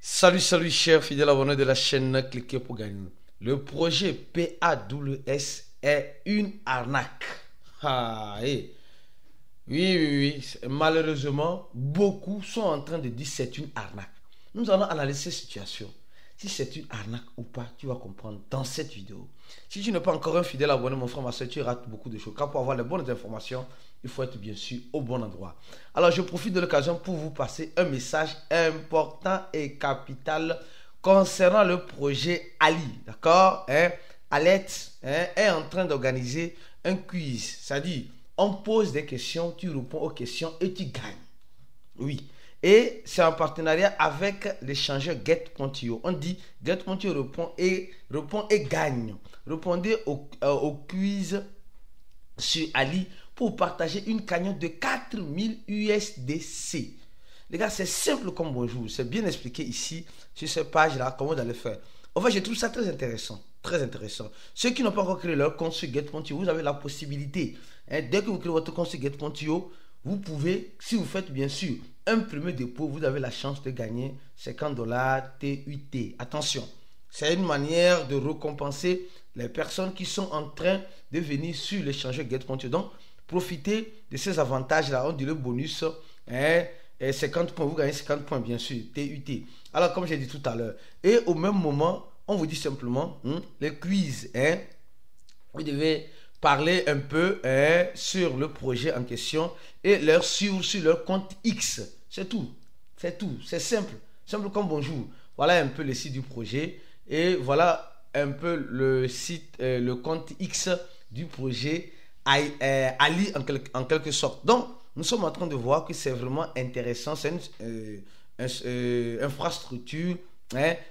Salut chers fidèles abonnés de la chaîne Cliquez pour gagner. Le projet PAWS est une arnaque. Oui. Malheureusement, beaucoup sont en train de dire que c'est une arnaque. Nous allons analyser cette situation. Si c'est une arnaque ou pas, tu vas comprendre dans cette vidéo. Si tu n'es pas encore un fidèle abonné, mon frère, ma soeur, tu rates beaucoup de choses. Car pour avoir les bonnes informations, il faut être bien sûr au bon endroit. Alors, je profite de l'occasion pour vous passer un message important et capital concernant le projet Ali. D'accord, Alette est en train d'organiser un quiz. C'est-à-dire, on pose des questions, tu réponds aux questions et tu gagnes. Oui. Et c'est en partenariat avec l'échangeur Get.io. On dit Get.io répond et gagne. Répondez au quiz sur Ali pour partager une cagnotte de 4000 USDC. Les gars, c'est simple comme bonjour. C'est bien expliqué ici sur cette page-là, comment vous allez faire. En fait, je trouve ça très intéressant. Très intéressant. Ceux qui n'ont pas encore créé leur compte sur Get.io, vous avez la possibilité. Dès que vous créez votre compte sur Get.io, vous pouvez, si vous faites bien sûr un premier dépôt, vous avez la chance de gagner 50 $ TUT. Attention, c'est une manière de récompenser les personnes qui sont en train de venir sur l'échangeur Get.io. Donc, profitez de ces avantages-là. On dit le bonus, 50 points, vous gagnez 50 points bien sûr, TUT. Alors, comme j'ai dit tout à l'heure, et au même moment, on vous dit simplement, les quiz, vous devez parler un peu sur le projet en question et leur suivre sur leur compte X. C'est tout. C'est simple. Simple comme bonjour. Voilà un peu le site du projet et voilà un peu le site, le compte X du projet Ali en quelque sorte. Donc, nous sommes en train de voir que c'est vraiment intéressant. C'est une infrastructure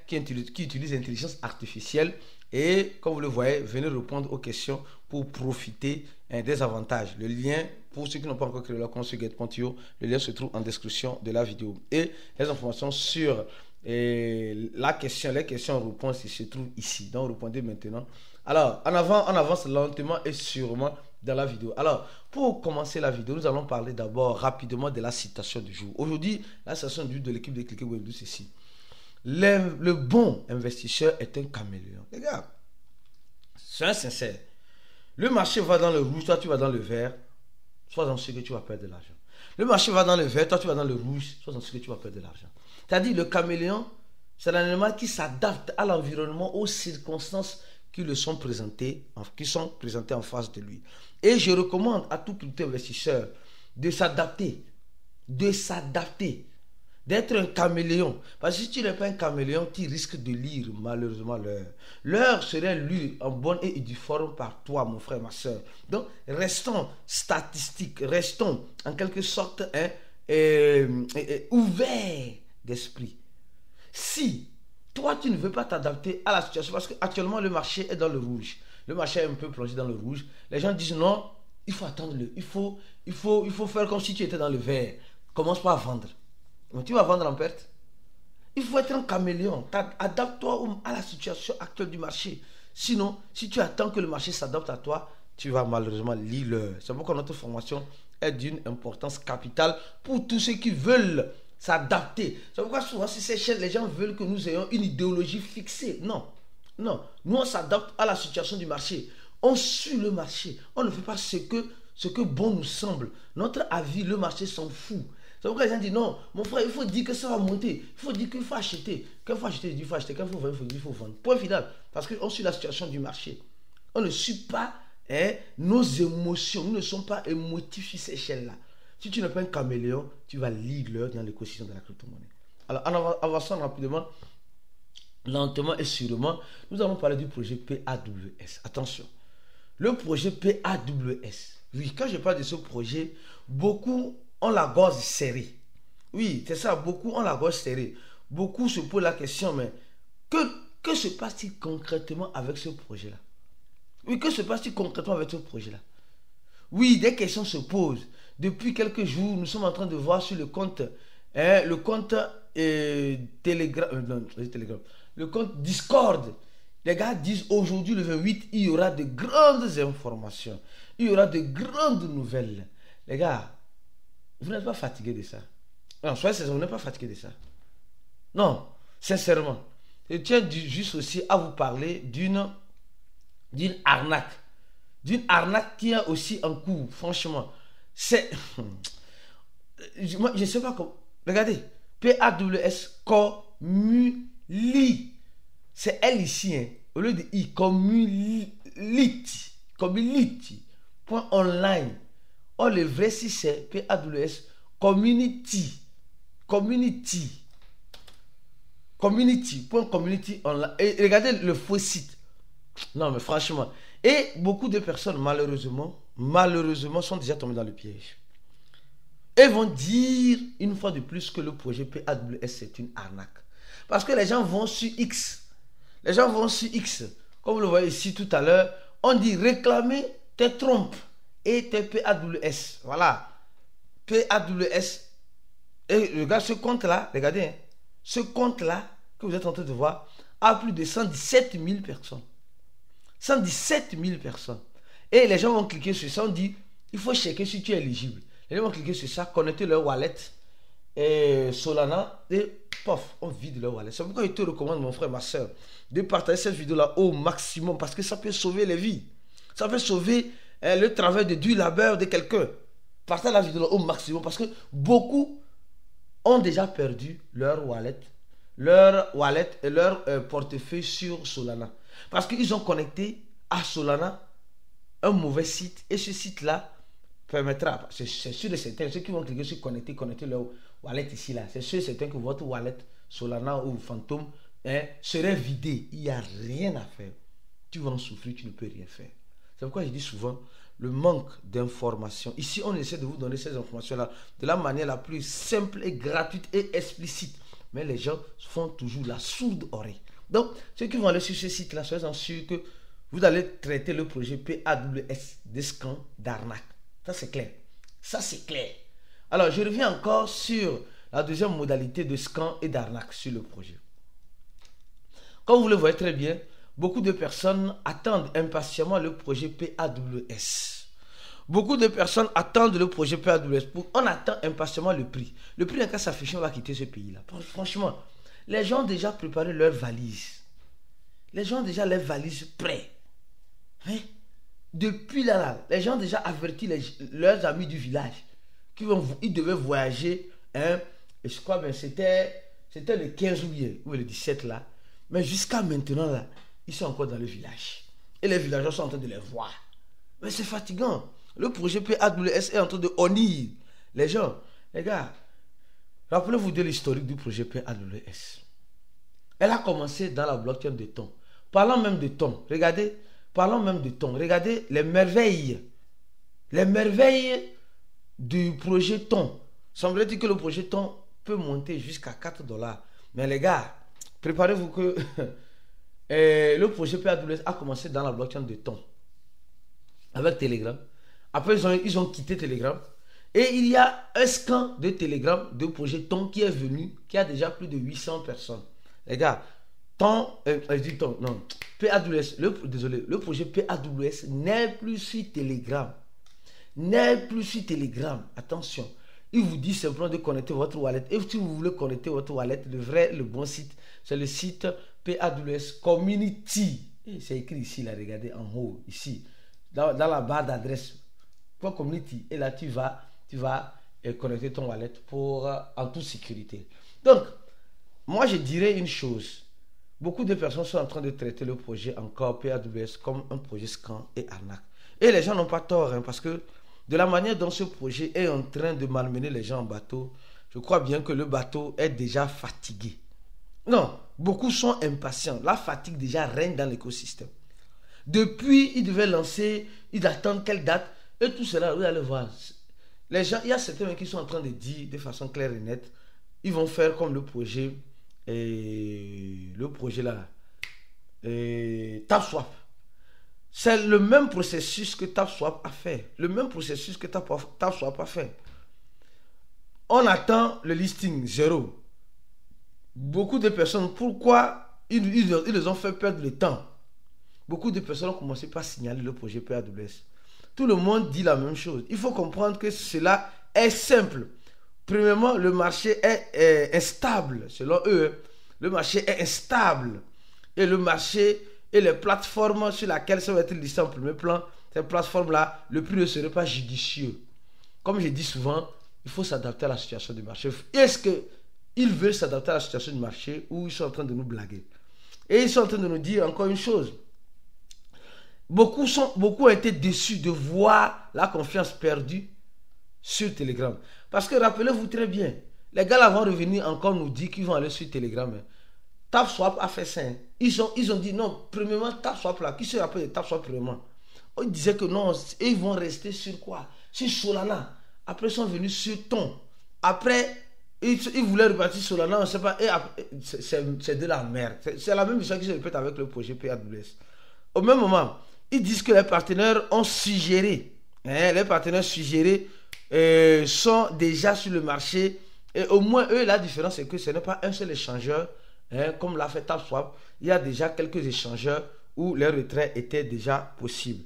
qui utilise l'intelligence artificielle. Et comme vous le voyez, venez répondre aux questions pour profiter des avantages. Le lien, pour ceux qui n'ont pas encore créé leur compte sur Get.io, le lien se trouve en description de la vidéo. Et les informations sur la question, les questions-réponses se trouvent ici. Donc répondez maintenant. Alors, on avance lentement et sûrement dans la vidéo. Alors, pour commencer la vidéo, nous allons parler d'abord rapidement de la citation du jour. Aujourd'hui, la citation du jour de l'équipe de Cliquez Web, c'est ici. Le bon investisseur est un caméléon. Les gars, soyez sincères. Le marché va dans le rouge, toi tu vas dans le vert. Sois dans ce que tu vas perdre de l'argent. Le marché va dans le vert, toi tu vas dans le rouge. Sois dans ce que tu vas perdre de l'argent. C'est-à-dire le caméléon, c'est l'animal qui s'adapte à l'environnement, aux circonstances qui lui sont présentées, en face de lui. Et je recommande à tout investisseur de s'adapter. D'être un caméléon. Parce que si tu n'es pas un caméléon, tu risques de lire malheureusement l'heure. L'heure serait lue en bonne et due forme par toi, mon frère, ma soeur. Donc, restons statistiques, restons en quelque sorte ouverts d'esprit. Si toi, tu ne veux pas t'adapter à la situation, parce qu'actuellement, le marché est dans le rouge. Le marché est un peu plongé dans le rouge. Les gens disent non, il faut attendre, il faut faire comme si tu étais dans le vert. Commence pas à vendre. Tu vas vendre en perte. Il faut être un caméléon. Adapte-toi à la situation actuelle du marché. Sinon, si tu attends que le marché s'adapte à toi, tu vas malheureusement lire l'heure. C'est pourquoi notre formation est d'une importance capitale pour tous ceux qui veulent s'adapter. C'est pourquoi souvent, sur ces chaînes, les gens veulent que nous ayons une idéologie fixée. Non. Nous, on s'adapte à la situation du marché. On suit le marché. On ne fait pas ce que bon nous semble. Notre avis, le marché s'en fout. C'est pourquoi les gens disent non, mon frère, il faut dire que ça va monter. Il faut dire qu'il faut acheter. Quand il faut acheter, il faut acheter. Quand il faut vendre, il faut vendre. Point final. Parce qu'on suit la situation du marché. On ne suit pas nos émotions. Nous ne sommes pas émotifs sur ces chaînes-là. Si tu n'es pas un caméléon, tu vas lire l'heure dans l'écosystème de la crypto-monnaie. Alors, en avançant rapidement, lentement et sûrement, nous allons parler du projet PAWS. Attention. Le projet PAWS. Oui, quand je parle de ce projet, beaucoup ont la gorge serrée. Oui, c'est ça, beaucoup ont la gorge serrée. Beaucoup se posent la question, mais que se passe-t-il concrètement avec ce projet-là? Oui, que se passe-t-il concrètement avec ce projet-là? Oui, des questions se posent. Depuis quelques jours, nous sommes en train de voir sur le compte Telegram, le compte Discord. Les gars disent aujourd'hui, le 28, il y aura de grandes informations. Il y aura de grandes nouvelles. Les gars, vous n'êtes pas fatigué de ça? Non, soyez sincères, vous n'êtes pas fatigué de ça? Non. Sincèrement. Je tiens juste aussi à vous parler d'une arnaque. D'une arnaque qui a aussi en cours, franchement. C'est... Moi, je ne sais pas comment... Regardez. PAWS Community. C'est L ici, hein. Au lieu de I. Community. Community. Point online. Or, le vrai si c'est PAWS Community. Community. Community. Point community online. Et regardez le faux site. Non, mais franchement. Et beaucoup de personnes, malheureusement, sont déjà tombées dans le piège. Et vont dire une fois de plus que le projet PAWS c'est une arnaque. Parce que les gens vont sur X. Les gens vont sur X. Comme vous le voyez ici tout à l'heure, on dit réclamer tes trompes et tes PAWS. Voilà. PAWS. Et regarde ce compte-là, regardez. Hein, ce compte-là que vous êtes en train de voir a plus de 117 000 personnes. 117 000 personnes. Et les gens vont cliquer sur ça, on dit, il faut checker si tu es éligible. Les gens vont cliquer sur ça, connecter leur wallet et Solana et pof, on vide leur wallet. C'est pourquoi je te recommande, mon frère, ma soeur, de partager cette vidéo-là au maximum parce que ça peut sauver les vies. Ça peut sauver le travail du labeur de quelqu'un. Partage la vidéo-là au maximum parce que beaucoup ont déjà perdu leur wallet et leur portefeuille sur Solana. Parce qu'ils ont connecté à Solana un mauvais site et ce site-là permettra, c'est sûr et certain, ceux qui vont cliquer sur connecter leur wallet ici là, c'est sûr et certain que votre wallet Solana ou Phantom serait vidé. Il n'y a rien à faire. Tu vas en souffrir, tu ne peux rien faire. C'est pourquoi je dis souvent le manque d'informations. Ici, on essaie de vous donner ces informations-là de la manière la plus simple et gratuite et explicite. Mais les gens font toujours la sourde oreille. Donc, ceux qui vont aller sur ce site-là, soyez sûrs que vous allez traiter le projet PAWS des scans d'arnaque. Ça, c'est clair. Ça, c'est clair. Alors, je reviens encore sur la deuxième modalité de scan et d'arnaque sur le projet. Comme vous le voyez très bien, beaucoup de personnes attendent impatiemment le projet PAWS. Beaucoup de personnes attendent le projet PAWS. On attend impatiemment le prix. Le prix, en cas s'afficher, on va quitter ce pays-là. Franchement, les gens ont déjà préparé leurs valises. Les gens ont déjà les valises prêtes. Hein? Depuis là, les gens ont déjà averti leurs amis du village qu'ils devaient voyager. Hein? Et je crois que c'était le 15 juillet ou le 17 là. Mais jusqu'à maintenant, là, ils sont encore dans le village. Et les villageois sont en train de les voir. Mais c'est fatigant. Le projet PAWS est en train de honnir les gens. Les gars, rappelez-vous de l'historique du projet PAWS. Elle a commencé dans la blockchain de Ton. Parlons même de Ton. Regardez les merveilles. Les merveilles du projet Ton. Semble-t-il que le projet Ton peut monter jusqu'à 4 $. Mais les gars, préparez-vous que le projet PAWS a commencé dans la blockchain de Ton. Avec Telegram. Après, ils ont quitté Telegram. Et il y a un scan de Telegram de projet Ton qui est venu, qui a déjà plus de 800 personnes. Les gars, PAWS, le projet PAWS n'est plus sur Telegram. Attention. Il vous dit simplement de connecter votre wallet. Et si vous voulez connecter votre wallet, le bon site, c'est le site PAWS Community. Et c'est écrit ici, là, regardez en haut, ici, dans la barre d'adresse. Community. Et là, tu vas connecter ton wallet en toute sécurité. Donc, moi, je dirais une chose. Beaucoup de personnes sont en train de traiter le projet encore PAWS comme un projet scam et arnaque. Et les gens n'ont pas tort, hein, parce que de la manière dont ce projet est en train de malmener les gens en bateau, je crois bien que le bateau est déjà fatigué. Non, beaucoup sont impatients. La fatigue déjà règne dans l'écosystème. Depuis, ils devaient lancer, ils attendent quelle date, et tout cela, vous allez voir. Les gens, il y a certains qui sont en train de dire de façon claire et nette, ils vont faire comme le projet là, TapSwap. C'est le même processus que TapSwap a fait. TapSwap a fait. On attend le listing 0. Beaucoup de personnes, pourquoi ils les ont fait perdre le temps? Beaucoup de personnes ont commencé par signaler le projet PAWS. Tout le monde dit la même chose. Il faut comprendre que cela est simple. Premièrement, le marché est instable, selon eux. Le marché est instable. Et le marché et les plateformes sur lesquelles ça va être listé en premier plan, ces plateformes-là, le prix ne serait pas judicieux. Comme je dis souvent, il faut s'adapter à la situation du marché. Est-ce qu'ils veulent s'adapter à la situation du marché ou ils sont en train de nous blaguer? Et ils sont en train de nous dire encore une chose. Beaucoup ont été déçus de voir la confiance perdue sur Telegram. Parce que rappelez-vous très bien, les gars là vont revenir encore nous dire qu'ils vont aller sur Telegram. TapSwap a fait ça. Ils ont dit non, premièrement, TapSwap là, qui se rappelle de TapSwap premièrement? Ils disaient que non, ils vont rester sur quoi? Sur Solana. Après, ils sont venus sur Ton. Après, ils voulaient repartir sur Solana, on ne sait pas. C'est de la merde. C'est la même histoire qui se répète avec le projet PAWS. Au même moment, ils disent que les partenaires ont suggéré. Les partenaires suggérés sont déjà sur le marché. Et au moins, eux, la différence, c'est que ce n'est pas un seul échangeur. Comme l'a fait TapSwap, il y a déjà quelques échangeurs où les retraits étaient déjà possibles.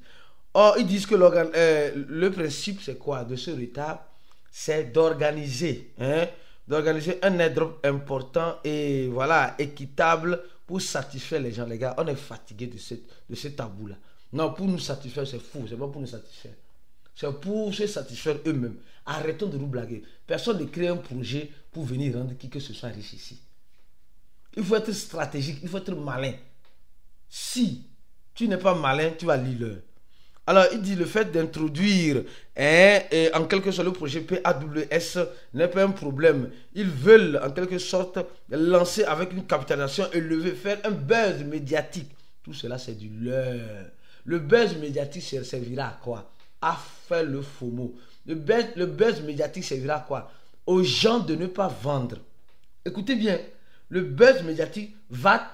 Or, ils disent que le principe, c'est quoi de ce retard? C'est d'organiser un airdrop important et voilà, équitable pour satisfaire les gens. Les gars, on est fatigué de ce tabou-là. Non, pour nous satisfaire, c'est fou. C'est pas pour nous satisfaire. C'est pour se satisfaire eux-mêmes. Arrêtons de nous blaguer. Personne ne crée un projet pour venir rendre qui que ce soit riche ici. Il faut être stratégique, il faut être malin. Si tu n'es pas malin, tu vas lire. Alors, il dit le fait d'introduire en quelque sorte le projet PAWS n'est pas un problème. Ils veulent en quelque sorte lancer avec une capitalisation élevée, faire un buzz médiatique. Tout cela, c'est du leurre. Le buzz médiatique servira à quoi? À faire le FOMO. Le buzz médiatique servira à quoi? Aux gens de ne pas vendre. Écoutez bien. Le buzz médiatique va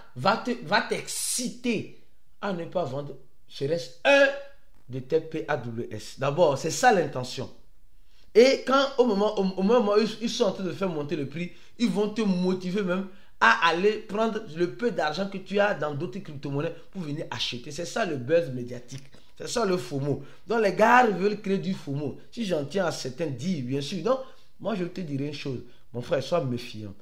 t'exciter à ne pas vendre. Serait-ce un de tes PAWS? D'abord, c'est ça l'intention. Et quand au moment où ils sont en train de faire monter le prix, ils vont te motiver même à aller prendre le peu d'argent que tu as dans d'autres crypto-monnaies pour venir acheter. C'est ça le buzz médiatique. C'est ça le FOMO. Donc les gars veulent créer du FOMO. Si j'en tiens à certains dire, bien sûr. Donc, moi je te dirai une chose. Mon frère, sois méfiant.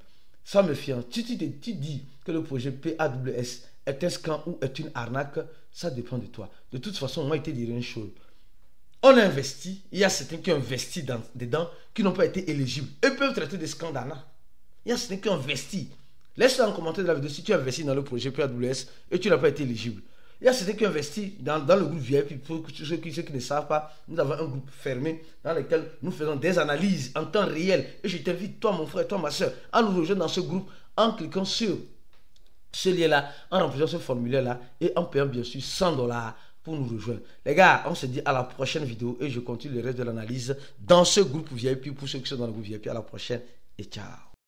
Sois méfiant. Tu dis que le projet PAWS est un scam ou est une arnaque, ça dépend de toi. De toute façon, moi, je te dirai une chose. On a investi, il y a certains qui ont investi dedans, qui n'ont pas été éligibles. Eux peuvent traiter de scam d'arnaque. Il y a certains qui ont investi. Laisse-le en commentaire de la vidéo si tu as investi dans le projet PAWS et tu n'as pas été éligible. Il y a certains qui ont investi dans le groupe VIP. Pour ceux qui ne savent pas, nous avons un groupe fermé dans lequel nous faisons des analyses en temps réel. Et je t'invite, toi mon frère, toi ma soeur, à nous rejoindre dans ce groupe en cliquant sur ce lien-là, en remplissant ce formulaire-là et en payant bien sûr 100 $ pour nous rejoindre. Les gars, on se dit à la prochaine vidéo et je continue le reste de l'analyse dans ce groupe VIP. Pour ceux qui sont dans le groupe VIP, à la prochaine et ciao.